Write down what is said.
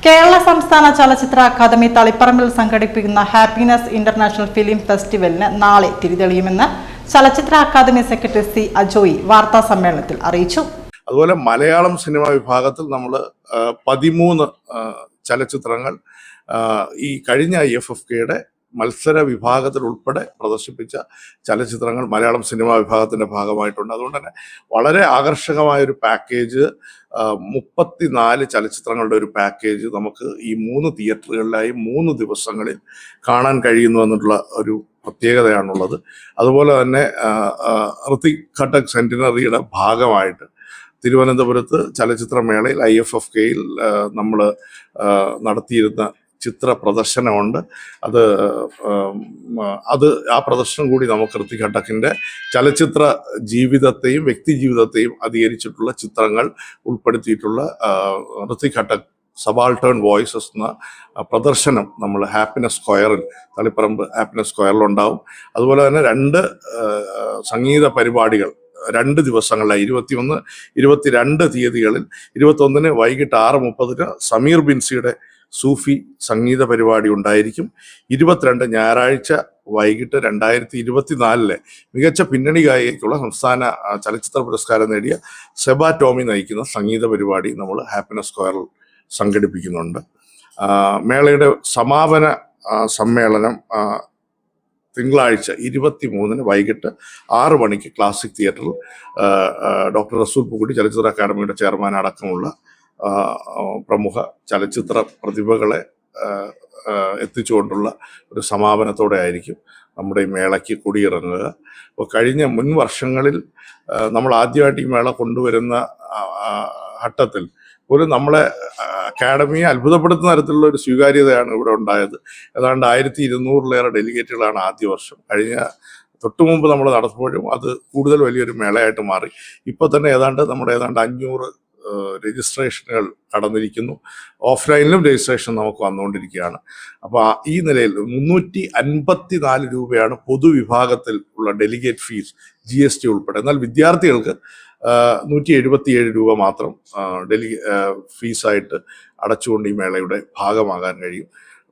കേരള സംസ്ഥാന ചലച്ചിത്ര അക്കാദമി തളിപ്പറമ്പിൽ സംഘടിപ്പിക്കുന്ന ഹാപ്പിനെസ് ഇന്റർനാഷണൽ ഫിലിം ഫെസ്റ്റിവലിന് നാളെ തിരിതെളിയുമെന്ന് ചലച്ചിത്ര അക്കാദമി സെക്രട്ടറി സി അജോയി വാർത്താ സമ്മേളനത്തിൽ അറിയിച്ചു. അതുപോലെ മലയാളം സിനിമാ വിഭാഗത്തിൽ നമ്മൾ 13 ചലച്ചിത്രങ്ങൾ ഈ കഴിഞ്ഞ IFFK മത്സര വിഭാഗത്തിൽ ഉൾപ്പെടെ പ്രദർശിപ്പിച്ച ചലച്ചിത്രങ്ങൾ മലയാളം സിനിമാ വിഭാഗത്തിന്റെ ഭാഗമായിട്ടുണ്ട്. അതുകൊണ്ട് തന്നെ വളരെ ആകർഷകമായ ഒരു പാക്കേജ്, 34 ചലച്ചിത്രങ്ങളുടെ ഒരു പാക്കേജ് നമുക്ക് ഈ 3 തിയേറ്ററുകളിലായി 3 ദിവസങ്ങളിൽ കാണാൻ കഴിയുന്നു എന്നുള്ള ഒരു പ്രത്യേകതയാണുള്ളത്. അതുപോലെ തന്നെ ഋതിക് ഘട്ടക് സെന്റിനറിയുടെ ഭാഗമായിട്ട് തിരുവനന്തപുരത്ത് ചലച്ചിത്രമേളയിൽ IFFK നമ്മൾ നടത്തിയിരുന്ന ചിത്ര പ്രദർശനമുണ്ട്. അത് ആ പ്രദർശനം കൂടി നമുക്ക് ഋതിക് ഘട്ടക്കിന്റെ ചലച്ചിത്ര ജീവിതത്തെയും വ്യക്തി ജീവിതത്തെയും അധികരിച്ചിട്ടുള്ള ചിത്രങ്ങൾ ഉൾപ്പെടുത്തിയിട്ടുള്ള ഋതിക് ഘട്ടക് സബാൾട്ടേൺ വോയിസസ് എന്ന പ്രദർശനം നമ്മൾ ഹാപ്പിനെസ് സ്ക്വയറിൽ, തളിപ്പറമ്പ് ഹാപ്പിനെസ് സ്ക്വയറിലുണ്ടാവും. അതുപോലെ തന്നെ 2 സംഗീത പരിപാടികൾ 2 ദിവസങ്ങളിലായി 21, 22 തീയതികളിൽ 21 വൈകിട്ട് 6:30 സമീർ ബിൻസിയുടെ സൂഫി സംഗീത പരിപാടി ഉണ്ടായിരിക്കും. 22 ഞായറാഴ്ച വൈകിട്ട് 2024 മികച്ച പിന്നണി ഗായികയ്ക്കുള്ള സംസ്ഥാന ചലച്ചിത്ര പുരസ്കാരം നേടിയ സെബ ടോമി നയിക്കുന്ന സംഗീത പരിപാടി നമ്മൾ ഹാപ്പിനെസ് സ്ക്വയറിൽ സംഘടിപ്പിക്കുന്നുണ്ട്. മേളയുടെ സമാപന സമ്മേളനം തിങ്കളാഴ്ച 23 വൈകിട്ട് 6 മണിക്ക് ക്ലാസിക് തിയേറ്ററിൽ ഡോക്ടർ റസൂൽ പൂക്കുട്ടി ചലച്ചിത്ര അക്കാദമിയുടെ ചെയർമാൻ അടക്കമുള്ള പ്രമുഖ ചലച്ചിത്ര പ്രതിഭകളെ എത്തിച്ചുകൊണ്ടുള്ള ഒരു സമാപനത്തോടെ ആയിരിക്കും നമ്മുടെ ഈ മേളയ്ക്ക് കൊടിയിറങ്ങുക. അപ്പോൾ കഴിഞ്ഞ മുൻ വർഷങ്ങളിൽ നമ്മൾ ആദ്യമായിട്ട് ഈ മേള കൊണ്ടുവരുന്ന ഘട്ടത്തിൽ പോലും നമ്മളെ അക്കാഡമിയെ അത്ഭുതപ്പെടുത്തുന്ന തരത്തിലുള്ള ഒരു സ്വീകാര്യതയാണ് ഇവിടെ ഉണ്ടായത്. ഏതാണ്ട് 1200-ലേറെ ഡെലിഗേറ്റുകളാണ് ആദ്യ വർഷം. കഴിഞ്ഞ തൊട്ടു മുമ്പ് നമ്മൾ നടത്തുമ്പോഴും അത് കൂടുതൽ വലിയൊരു മേളയായിട്ട് മാറി. ഇപ്പോൾ തന്നെ ഏതാണ്ട് 500 രജിസ്ട്രേഷനുകൾ കടന്നിരിക്കുന്നു. ഓഫ്ലൈനിലും രജിസ്ട്രേഷൻ നമുക്ക് വന്നുകൊണ്ടിരിക്കുകയാണ്. അപ്പോൾ ഈ നിലയിൽ 354 രൂപയാണ് പൊതുവിഭാഗത്തിൽ ഉള്ള ഡെലിഗേറ്റ് ഫീസ്, GST ഉൾപ്പെടെ. എന്നാൽ വിദ്യാർത്ഥികൾക്ക് 177 രൂപ മാത്രം ഫീസായിട്ട് അടച്ചുകൊണ്ട് ഈ മേളയുടെ ഭാഗമാകാൻ കഴിയും.